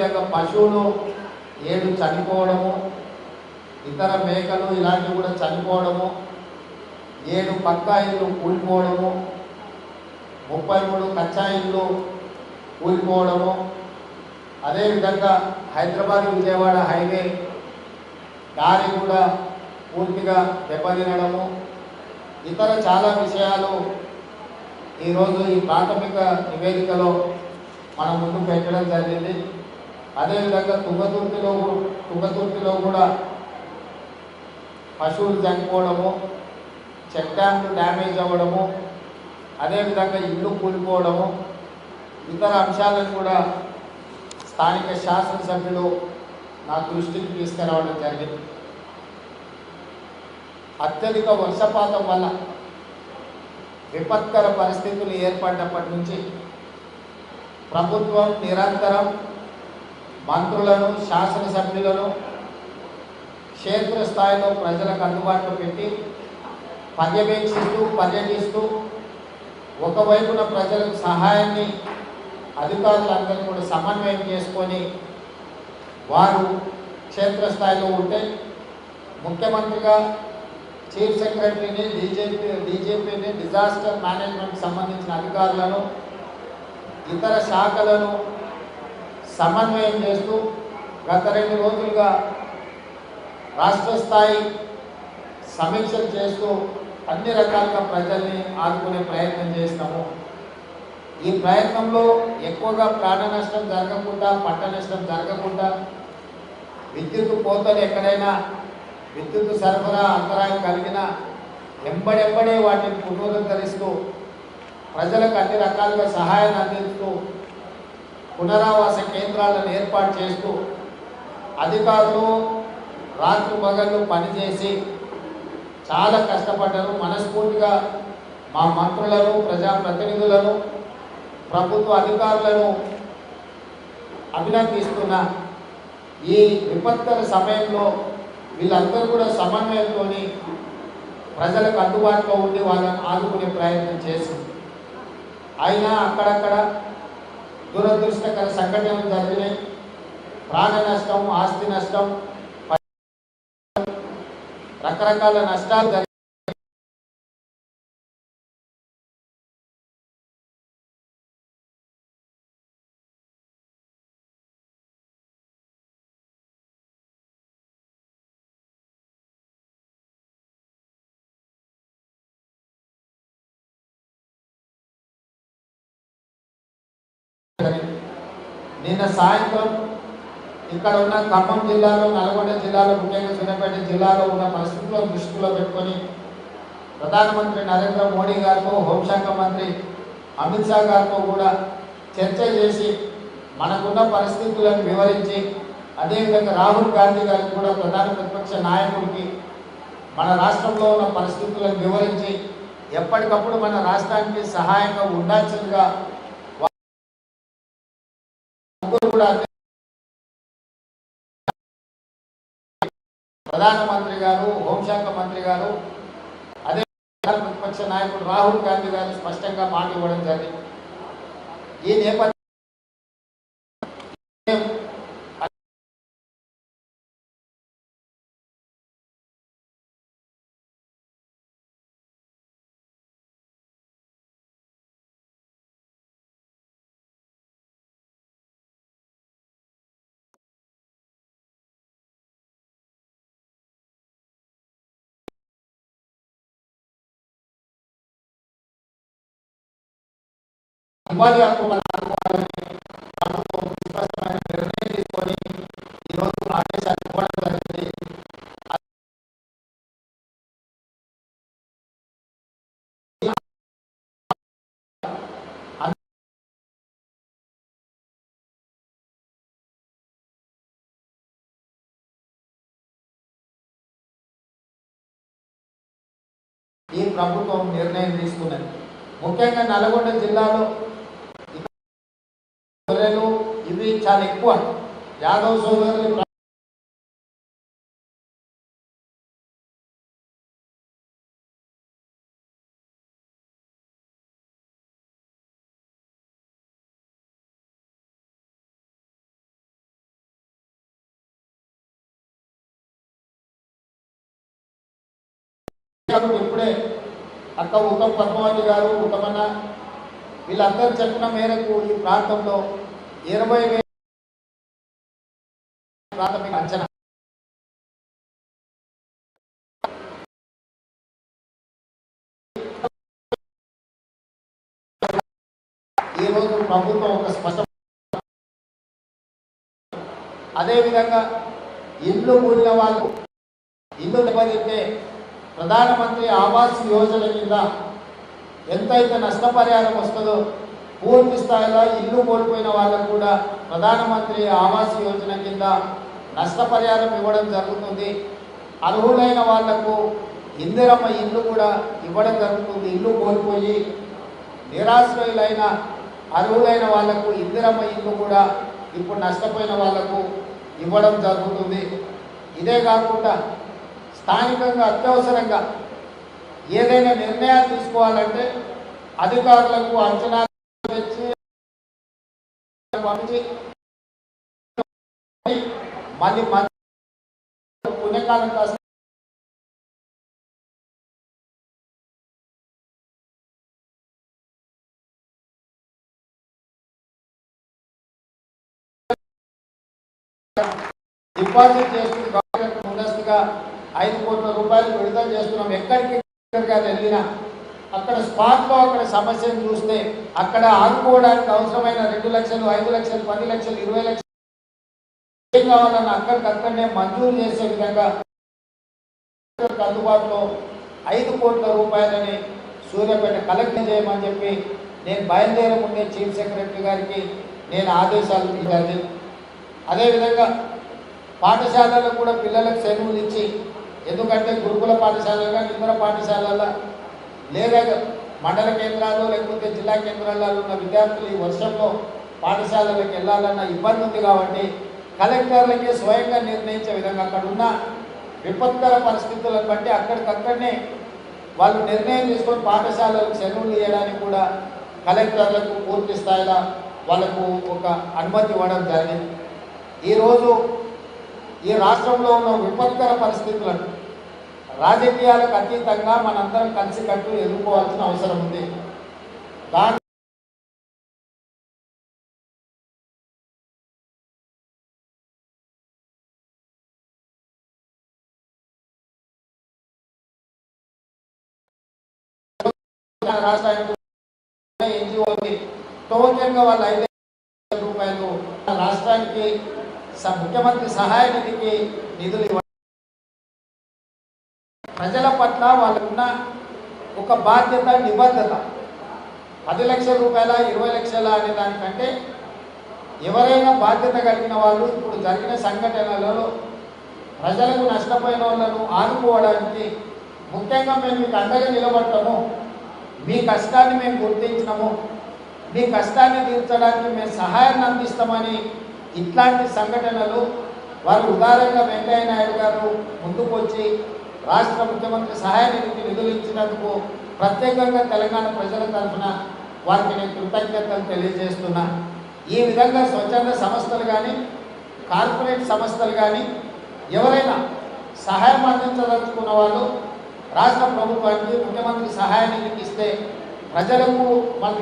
అదేవిధంగా పశువులు 7 చనిపోవడము, ఇతర మేకలు ఇలాంటివి కూడా చనిపోవడము, 7 పక్కా ఇళ్ళు కూలిపోవడము, 33 కచ్చా ఇళ్ళు కూలిపోవడము, అదేవిధంగా హైదరాబాద్ విజయవాడ హైవే దారి కూడా పూర్తిగా దెబ్బతినడము, ఇతర చాలా విషయాలు ఈరోజు ఈ ప్రాథమిక నివేదికలో మనం ముందు పెట్టడం జరిగింది. అదేవిధంగా తుంగతుర్తిలో కూడా పశువులు చనిపోవడము, చెక్ డ్యామ్లు డ్యామేజ్ అవ్వడము, అదేవిధంగా ఇల్లు కూలిపోవడము, ఇతర అంశాలను కూడా స్థానిక శాసనసభ్యులు నా దృష్టికి తీసుకురావడం జరిగింది. అత్యధిక వర్షపాతం వల్ల విపత్కర పరిస్థితులు ఏర్పడినప్పటి నుంచి ప్రభుత్వం నిరంతరం మంత్రులను, శాసనసభ్యులను క్షేత్రస్థాయిలో ప్రజలకు అందుబాటులో పెట్టి పర్యటిస్తూ ఒకవైపున ప్రజలకు సహాయాన్ని అధికారులందరినీ కూడా సమన్వయం చేసుకొని వారు క్షేత్రస్థాయిలో ఉంటే ముఖ్యమంత్రిగా చీఫ్ సెక్రటరీని, డీజీపీని, డిజాస్టర్ మేనేజ్మెంట్కి సంబంధించిన అధికారులను, ఇతర శాఖలను సమన్వయం చేస్తూ గత 2 రోజులుగా రాష్ట్ర స్థాయి సమీక్షలు చేస్తూ అన్ని రకాలుగా ప్రజల్ని ఆదుకునే ప్రయత్నం చేసినాము. ఈ ప్రయత్నంలో ఎక్కువగా ప్రాణ నష్టం జరగకుండా, పంట నష్టం జరగకుండా, విద్యుత్ కోతలు ఎక్కడైనా విద్యుత్ సరఫరా అంతరాయం కలిగినా ఎంబడెంబడే వాటిని పునరుద్ధరిస్తూ ప్రజలకు అన్ని రకాలుగా సహాయాన్ని అందిస్తూ పునరావాస కేంద్రాలను ఏర్పాటు చేస్తూ అధికారులు రాత్రి పగళ్ళు పనిచేసి చాలా కష్టపడ్డారు. మనస్ఫూర్తిగా మా మంత్రులను, ప్రజాప్రతినిధులను, ప్రభుత్వ అధికారులను అభినందిస్తున్న ఈ విపత్కర సమయంలో వీళ్ళందరూ కూడా సమన్వయంతో ప్రజలకు అందుబాటులో ఉండి వాళ్ళని ఆదుకునే ప్రయత్నం చేసింది. అయినా అక్కడక్కడ దురదృష్టకర సంఘటనలు జరిగినాయి. ప్రాణ నష్టం, ఆస్తి నష్టం, రకరకాల నష్టాలు జరిగినాయి. నిన్న సాయంత్రం ఇక్కడ ఉన్న ఖమ్మం జిల్లాలో, నల్గొండ జిల్లాలో, ముఖ్యంగా సూర్యాపేట జిల్లాలో ఉన్న పరిస్థితులను దృష్టిలో పెట్టుకొని ప్రధానమంత్రి నరేంద్ర మోడీ గారితో, హోంశాఖ మంత్రి అమిత్ షా గారితో కూడా చర్చ చేసి మనకున్న పరిస్థితులను వివరించి, అదేవిధంగా రాహుల్ గాంధీ గారికి కూడా ప్రధాన ప్రతిపక్ష నాయకుడికి మన రాష్ట్రంలో ఉన్న పరిస్థితులను వివరించి ఎప్పటికప్పుడు మన రాష్ట్రానికి సహాయంగా ఉండాల్సిందిగా కూడా ప్రధానమంత్రి గారు, హోంశాఖ మంత్రి గారు, అదే ప్రతిపక్ష నాయకుడు రాహుల్ గాంధీ గారు స్పష్టంగా మాట ఇవ్వడం జరిగింది. ఈ నేపథ్యం ఉపాధి హక్కు స్పష్టమైన నిర్ణయం తీసుకొని ఈరోజు ఆదేశాలు ఇవ్వడం జరిగింది. ఈ ప్రభుత్వం నిర్ణయం తీసుకున్నది. ముఖ్యంగా నల్గొండ జిల్లాలో గొర్రెలు ఇవి చాలా ఎక్కువ. యాదవ్ సోదరులు ఇప్పుడే అక్క ఉత్తమ్ పద్మావతి గారు ఉత్తమన్న వీళ్ళందరూ చెప్పిన మేరకు ఈ ప్రాంతంలో 20,000 ప్రాథమిక అంచనా ఈరోజు ప్రభుత్వం ఒక స్పష్టం. అదేవిధంగా ఇల్లు కూలిన వాళ్ళు ఇల్లు దెబ్బతింటే ప్రధానమంత్రి ఆవాస్ యోజన కింద ఎంతైతే నష్టపరిహారం వస్తుందో పూర్తి స్థాయిలో ఇల్లు కోల్పోయిన వాళ్ళకు కూడా ప్రధానమంత్రి ఆవాస్ యోజన కింద నష్టపరిహారం ఇవ్వడం జరుగుతుంది. అర్హులైన వాళ్లకు ఇందిరమ్మ ఇల్లు కూడా ఇవ్వడం జరుగుతుంది. ఇల్లు కోల్పోయి నిరాశ్రయులైన అర్హులైన వాళ్లకు ఇందిరమ్మ ఇల్లు కూడా ఇప్పుడు నష్టపోయిన వాళ్లకు ఇవ్వడం జరుగుతుంది. ఇదే కాకుండా స్థానికంగా అత్యవసరంగా ఏదైనా నిర్ణయాలు తీసుకోవాలంటే అధికారులకు అంచనా తెచ్చి మళ్ళీ పుణ్యకాలం కాస్త డిపాజిట్ చేస్తుంది. గవర్నమెంట్ ముందస్తుగా 5 కోట్ల రూపాయలు విడుదల చేస్తున్నాం. ఎక్కడికి వెళ్ళినా అక్కడ స్పాట్లో అక్కడ సమస్యను చూస్తే అక్కడ ఆదుకోవడానికి అవసరమైన 2 లక్షలు 5 లక్షలు 10 లక్షలు 20 లక్షలు ఏం కావాలన్న అక్కడికక్కడనే మంజూరు చేసే విధంగా అందుబాటులో 5 కోట్ల రూపాయలని సూర్యాపేట కలెక్ట్ చేయమని చెప్పి నేను బయలుదేరే ముందే చీఫ్ సెక్రటరీ గారికి నేను ఆదేశాలు ఇచ్చాను. అదేవిధంగా పాఠశాలలో కూడా పిల్లలకు సెలవులు ఇచ్చి, ఎందుకంటే గురుకుల పాఠశాలగా ఇతర పాఠశాలల లేదా మండల కేంద్రాలు లేకపోతే జిల్లా కేంద్రాలలో ఉన్న విద్యార్థులు ఈ వర్షంలో పాఠశాలలకు వెళ్ళాలన్న ఇబ్బంది ఉంది కాబట్టి కలెక్టర్లకే స్వయంగా నిర్ణయించే విధంగా అక్కడ ఉన్న విపత్కర పరిస్థితులను బట్టి అక్కడికక్కడనే వాళ్ళు నిర్ణయం తీసుకొని పాఠశాలలకు సెలవులు ఇవ్వడానికి కూడా కలెక్టర్లకు పూర్తి స్థాయిలో వాళ్ళకు ఒక అనుమతి ఇవ్వడం జరిగింది. ఈరోజు ఈ రాష్ట్రంలో ఉన్న విపత్కర పరిస్థితులను రాజకీయాలకు అతీతంగా మనందరం కలిసికట్టు ఎదుర్కోవాల్సిన అవసరం ఉంది. దాని రాష్ట్రానికి ఎన్జిఓకి టోకెన్గా వాళ్ళు 5,000 రూపాయలు రాష్ట్రానికి ముఖ్యమంత్రి సహాయ నిధికి నిధులు ఇవ్వాలి. ప్రజల పట్ల వాళ్ళకున్న ఒక బాధ్యత నిబద్ధత 10 లక్షల రూపాయల 20 లక్షల అనే దానికంటే ఎవరైనా బాధ్యత కలిగిన వాళ్ళు ఇప్పుడు జరిగిన సంఘటనలలో ప్రజలకు నష్టపోయిన వాళ్ళను ఆదుకోవడానికి ముఖ్యంగా మేము మీకు అండగా నిలబడతాము, మీ కష్టాన్ని మేము గుర్తించినాము, మీ కష్టాన్ని తీర్చడానికి మేము సహాయాన్ని అందిస్తామని ఇట్లాంటి సంఘటనలు వారు ఉదారంగా వెంకయ్య నాయుడు గారు ముందుకు వచ్చి రాష్ట్ర ముఖ్యమంత్రి సహాయ నిధికి నిధులు ఇచ్చినందుకు ప్రత్యేకంగా తెలంగాణ ప్రజల తరఫున వారికి నేను కృతజ్ఞతలు తెలియజేస్తున్నా. ఈ విధంగా స్వచ్ఛంద సంస్థలు కానీ కార్పొరేట్ సంస్థలు కానీ ఎవరైనా సహాయం అందించదలుచుకున్న వాళ్ళు రాష్ట్ర ప్రభుత్వానికి ముఖ్యమంత్రి సహాయ నిధికి ఇస్తే ప్రజలకు మనం